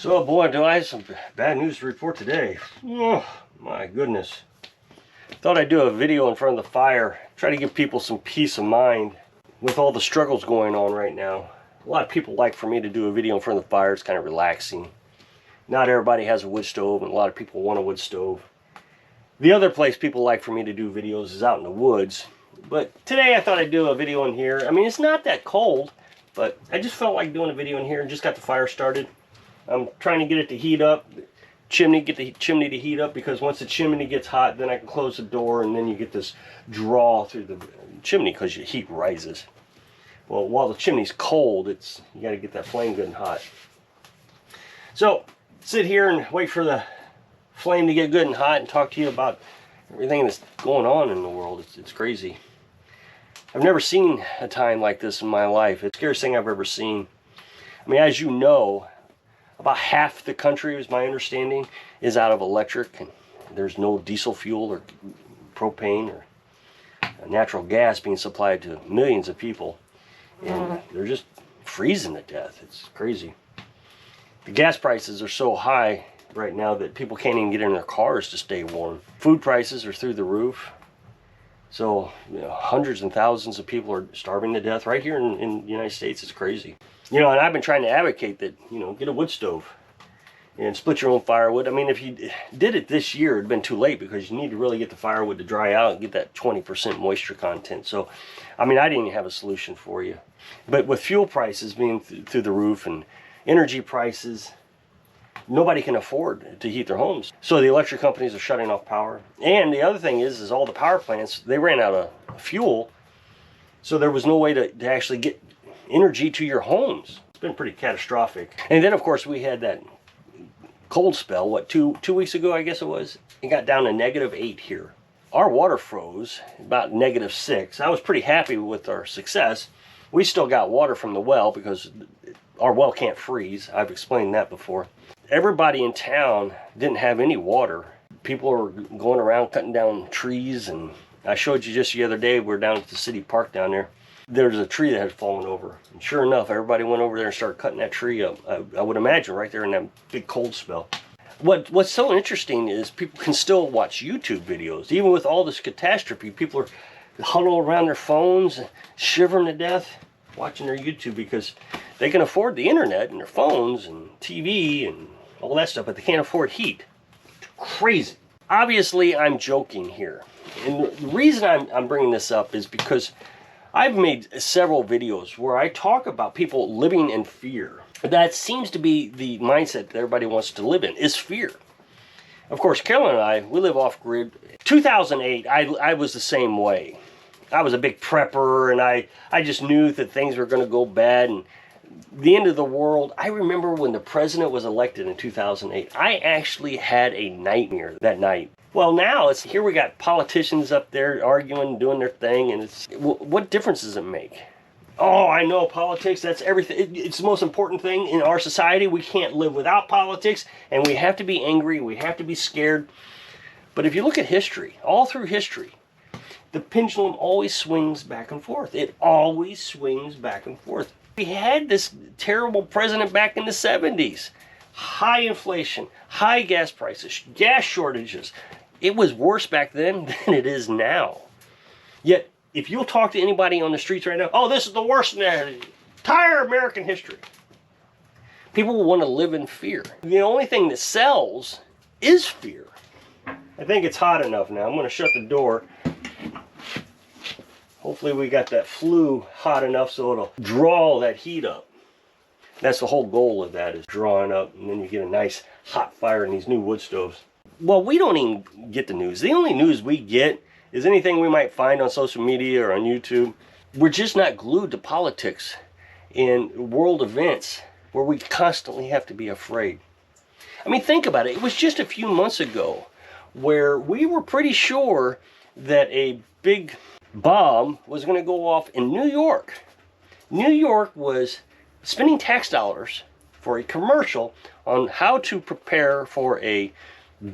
So boy, do I have some bad news to report today. Oh my goodness. Thought I'd do a video in front of the fire, try to give people some peace of mind with all the struggles going on right now. A lot of people like for me to do a video in front of the fire. It's kind of relaxing. Not everybody has a wood stove, and a lot of people want a wood stove. The other place people like for me to do videos is out in the woods. But today I thought I'd do a video in here. I mean, it's not that cold, but I just felt like doing a video in here and just got the fire started. I'm trying to get it to heat up, get the chimney to heat up, because once the chimney gets hot, then I can close the door and then you get this draw through the chimney because your heat rises. Well, while the chimney's cold, you got to get that flame good and hot. So, sit here and wait for the flame to get good and hot and talk to you about everything that's going on in the world. It's crazy. I've never seen a time like this in my life. It's the scariest thing I've ever seen. I mean, as you know, about half the country, is my understanding, is out of electric, and there's no diesel fuel or propane or natural gas being supplied to millions of people, and they're just freezing to death. It's crazy. The gas prices are so high right now that people can't even get in their cars to stay warm. Food prices are through the roof. So, hundreds and thousands of people are starving to death right here in the United States. It's crazy. And I've been trying to advocate that, get a wood stove and split your own firewood. I mean, if you did it this year, it'd been too late, because you need to really get the firewood to dry out and get that 20% moisture content. So, I mean, I didn't even have a solution for you. But with fuel prices being through the roof and energy prices, nobody can afford to heat their homes. So the electric companies are shutting off power. And the other thing is all the power plants, they ran out of fuel. So there was no way to actually get energy to your homes. It's been pretty catastrophic. And then, of course, we had that cold spell, what, two weeks ago, I guess it was? It got down to -8 here. Our water froze about -6. I was pretty happy with our success. We still got water from the well because our well can't freeze. I've explained that before. Everybody in town didn't have any water. People are going around cutting down trees, and I showed you just the other day, we're down at the city park down there. There's a tree that had fallen over. And sure enough, everybody went over there and started cutting that tree up. I would imagine right there in that big cold spell. What's so interesting is people can still watch YouTube videos. Even with all this catastrophe, people are huddled around their phones, shivering to death, watching their YouTube, because they can afford the internet and their phones and TV and all that stuff, but they can't afford heat. It's crazy. Obviously, I'm joking here. And the reason I'm bringing this up is because I've made several videos where I talk about people living in fear. That seems to be the mindset that everybody wants to live in, is fear. Of course, Carolyn and I, we live off-grid. 2008, I was the same way. I was a big prepper, and I just knew that things were going to go bad, and the end of the world. I remember when the president was elected in 2008, I actually had a nightmare that night. Well, now here we got politicians up there arguing, doing their thing, and what difference does it make? Oh, I know, politics, that's everything. It's the most important thing in our society. We can't live without politics, and we have to be angry, we have to be scared. But if you look at history, all through history, the pendulum always swings back and forth. It always swings back and forth. We had this terrible president back in the 70s. High inflation, high gas prices, gas shortages. It was worse back then than it is now. Yet, if you'll talk to anybody on the streets right now, oh, this is the worst in the entire American history. People will want to live in fear. The only thing that sells is fear. I think it's hot enough now. I'm going to shut the door. Hopefully we got that flue hot enough so it'll draw that heat up. That's the whole goal of that, is drawing up, and then you get a nice hot fire in these new wood stoves. Well, we don't even get the news. The only news we get is anything we might find on social media or on YouTube. We're just not glued to politics and world events where we constantly have to be afraid. I mean, think about it. It was just a few months ago where we were pretty sure that a big bomb was going to go off in New York. New York was spending tax dollars for a commercial on how to prepare for a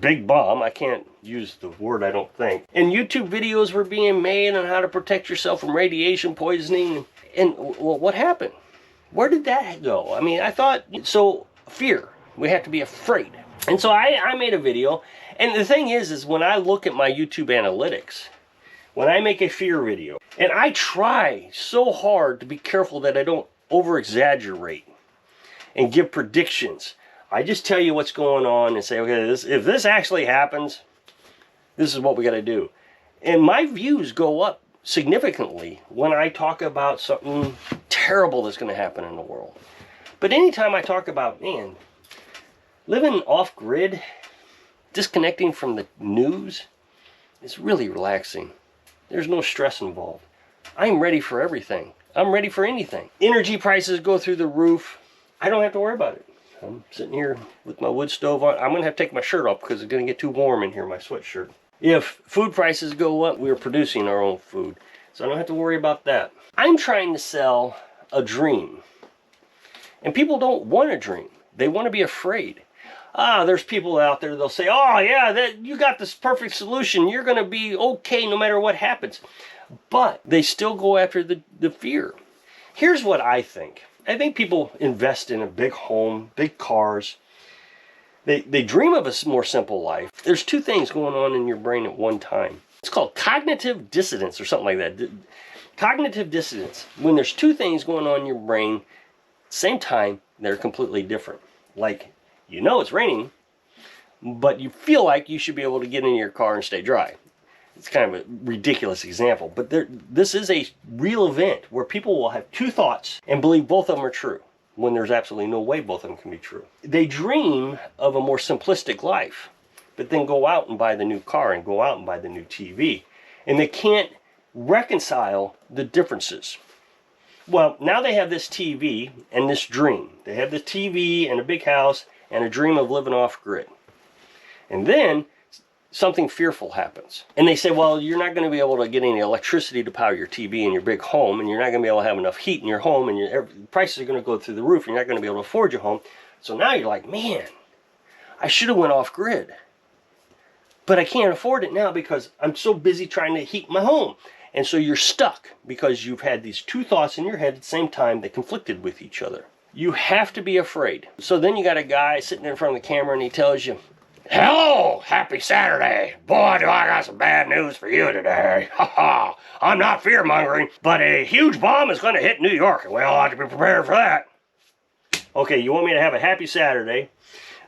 big bomb. I can't use the word, I don't think. And YouTube videos were being made on how to protect yourself from radiation poisoning. And well, what happened? Where did that go? I mean, I thought, so fear. We have to be afraid. And so I made a video. And the thing is when I look at my YouTube analytics, when I make a fear video, and I try so hard to be careful that I don't over-exaggerate and give predictions. I just tell you what's going on and say, okay, if this actually happens, this is what we got to do. And my views go up significantly when I talk about something terrible that's going to happen in the world. But anytime I talk about, man, living off-grid, disconnecting from the news, is really relaxing. There's no stress involved. I'm ready for everything. I'm ready for anything. Energy prices go through the roof. I don't have to worry about it. I'm sitting here with my wood stove on. I'm going to have to take my shirt off because it's going to get too warm in here, my sweatshirt. If food prices go up, we're producing our own food. So I don't have to worry about that. I'm trying to sell a dream. And people don't want a dream. They want to be afraid. There's people out there, they'll say, oh yeah, you got this perfect solution. You're going to be okay no matter what happens. But they still go after the fear. Here's what I think. I think people invest in a big home, big cars. They dream of a more simple life. There's two things going on in your brain at one time. It's called cognitive dissonance or something like that. Cognitive dissonance. When there's two things going on in your brain, same time, they're completely different. Like, you know it's raining, but you feel like you should be able to get in your car and stay dry. It's kind of a ridiculous example, but this is a real event where people will have two thoughts and believe both of them are true, when there's absolutely no way both of them can be true. They dream of a more simplistic life, but then go out and buy the new car and go out and buy the new TV. And they can't reconcile the differences. Well, now they have this TV and this dream. They have the TV and a big house and a dream of living off-grid. And then something fearful happens. And they say, well, you're not going to be able to get any electricity to power your TV in your big home, and you're not going to be able to have enough heat in your home, and your prices are going to go through the roof, and you're not going to be able to afford your home. So now you're like, man, I should have went off-grid. But I can't afford it now because I'm so busy trying to heat my home. And so you're stuck because you've had these two thoughts in your head at the same time that conflicted with each other. You have to be afraid. So then you got a guy sitting in front of the camera and he tells you, hello, happy Saturday. Boy, do I got some bad news for you today. Ha ha. I'm not fear-mongering, but a huge bomb is going to hit New York, and we all have to be prepared for that. Okay, you want me to have a happy Saturday,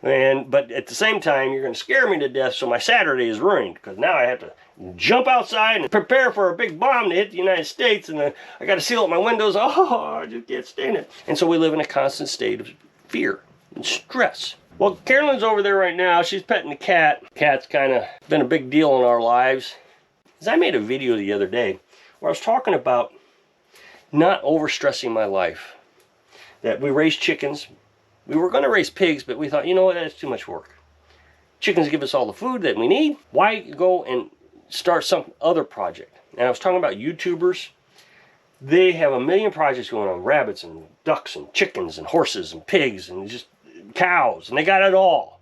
but at the same time, you're going to scare me to death, so my Saturday is ruined, because now I have to jump outside and prepare for a big bomb to hit the United States, and I got to seal up my windows. Oh, I just can't stand it. And so we live in a constant state of fear and stress. Well, Carolyn's over there right now. She's petting the cat. Cat's kind of been a big deal in our lives. As I made a video the other day where I was talking about not overstressing my life. That we raised chickens. We were going to raise pigs, but we thought, you know what, that's too much work. Chickens give us all the food that we need. Why go and start some other project? And I was talking about YouTubers. They have a million projects going on. Rabbits and ducks and chickens and horses and pigs and just cows, and they got it all.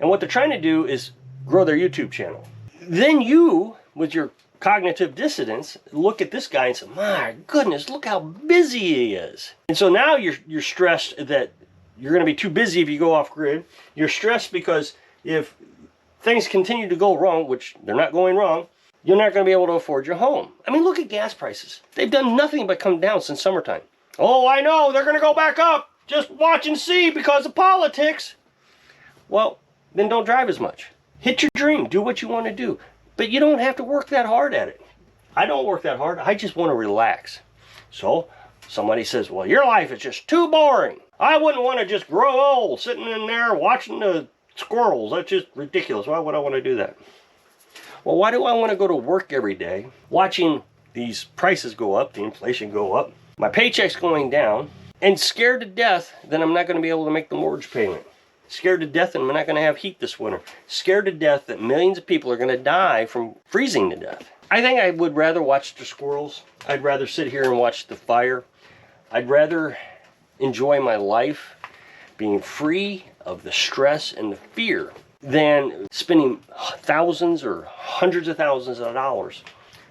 And what they're trying to do is grow their YouTube channel. Then you, with your cognitive dissonance, look at this guy and say, my goodness, look how busy he is. And so now you're stressed that you're going to be too busy if you go off grid. You're stressed because if things continue to go wrong, which they're not going wrong, you're not going to be able to afford your home. I mean, look at gas prices. They've done nothing but come down since summertime. Oh, I know, they're going to go back up. Just watch and see because of politics. Well, then don't drive as much. Hit your dream. Do what you want to do. But you don't have to work that hard at it. I don't work that hard. I just want to relax. So somebody says, well, your life is just too boring. I wouldn't want to just grow old sitting in there watching the squirrels. That's just ridiculous. Why would I want to do that? Well, why do I want to go to work every day watching these prices go up, the inflation go up, my paycheck's going down, and scared to death that I'm not going to be able to make the mortgage payment. Scared to death that I'm not going to have heat this winter. Scared to death that millions of people are going to die from freezing to death. I think I would rather watch the squirrels. I'd rather sit here and watch the fire. I'd rather enjoy my life being free of the stress and the fear than spending thousands or hundreds of thousands of dollars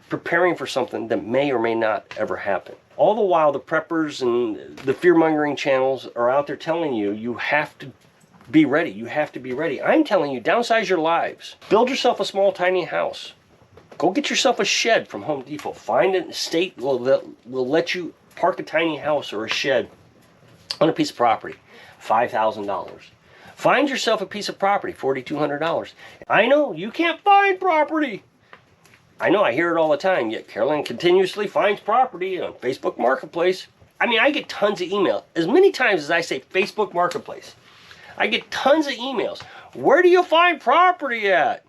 preparing for something that may or may not ever happen. All the while, the preppers and the fear-mongering channels are out there telling you you have to be ready. You have to be ready. I'm telling you, downsize your lives. Build yourself a small, tiny house. Go get yourself a shed from Home Depot. Find an estate will let you park a tiny house or a shed on a piece of property. $5,000. Find yourself a piece of property, $4,200. I know, you can't find property. I know, I hear it all the time, yet Carolyn continuously finds property on Facebook Marketplace. I mean, I get tons of emails. As many times as I say Facebook Marketplace, I get tons of emails. Where do you find property at?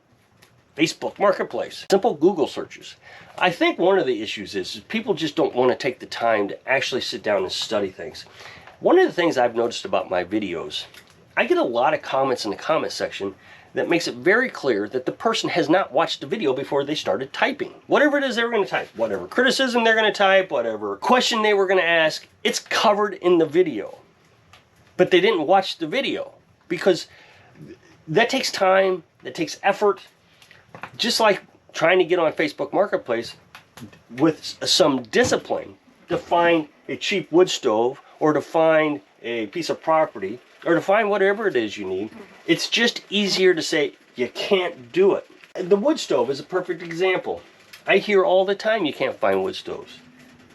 Facebook Marketplace. Simple Google searches. I think one of the issues is people just don't want to take the time to actually sit down and study things. One of the things I've noticed about my videos, I get a lot of comments in the comment section that makes it very clear that the person has not watched the video before they started typing. Whatever it is they were going to type, whatever criticism they're going to type, whatever question they were going to ask, it's covered in the video. But they didn't watch the video because that takes time, that takes effort. Just like trying to get on Facebook Marketplace with some discipline to find a cheap wood stove or to find a piece of property or to find whatever it is you need, it's just easier to say you can't do it. The wood stove is a perfect example. I hear all the time you can't find wood stoves.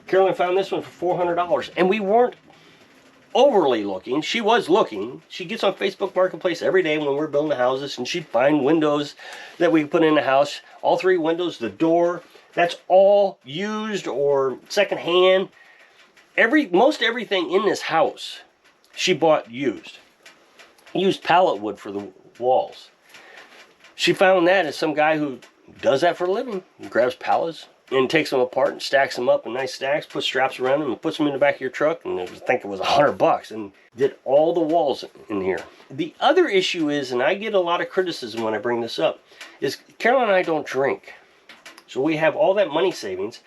Carolyn found this one for $400 and we weren't overly looking. She was looking. She gets on Facebook Marketplace every day when we're building houses and she'd find windows that we put in the house. All three windows, the door, that's all used or secondhand. Most everything in this house she bought used. Used pallet wood for the walls. She found that as some guy who does that for a living. He grabs pallets and takes them apart and stacks them up in nice stacks, puts straps around them and puts them in the back of your truck, and I think it was $100 and did all the walls in here. The other issue is, and I get a lot of criticism when I bring this up, is Carolyn and I don't drink. So we have all that money savings,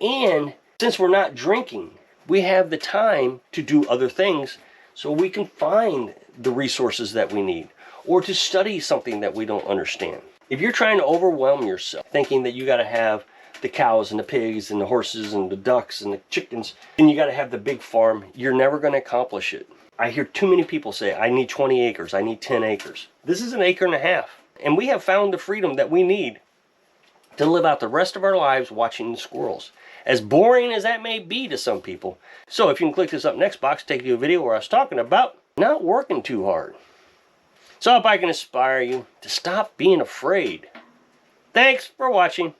and since we're not drinking, we have the time to do other things so we can find the resources that we need or to study something that we don't understand. If you're trying to overwhelm yourself thinking that you got to have the cows and the pigs and the horses and the ducks and the chickens, and you got to have the big farm, you're never going to accomplish it. I hear too many people say, I need 20 acres, I need 10 acres. This is 1.5 acres, and we have found the freedom that we need to live out the rest of our lives watching the squirrels. As boring as that may be to some people. So if you can click this up next box, take you a video where I was talking about not working too hard. So I hope I can inspire you to stop being afraid. Thanks for watching.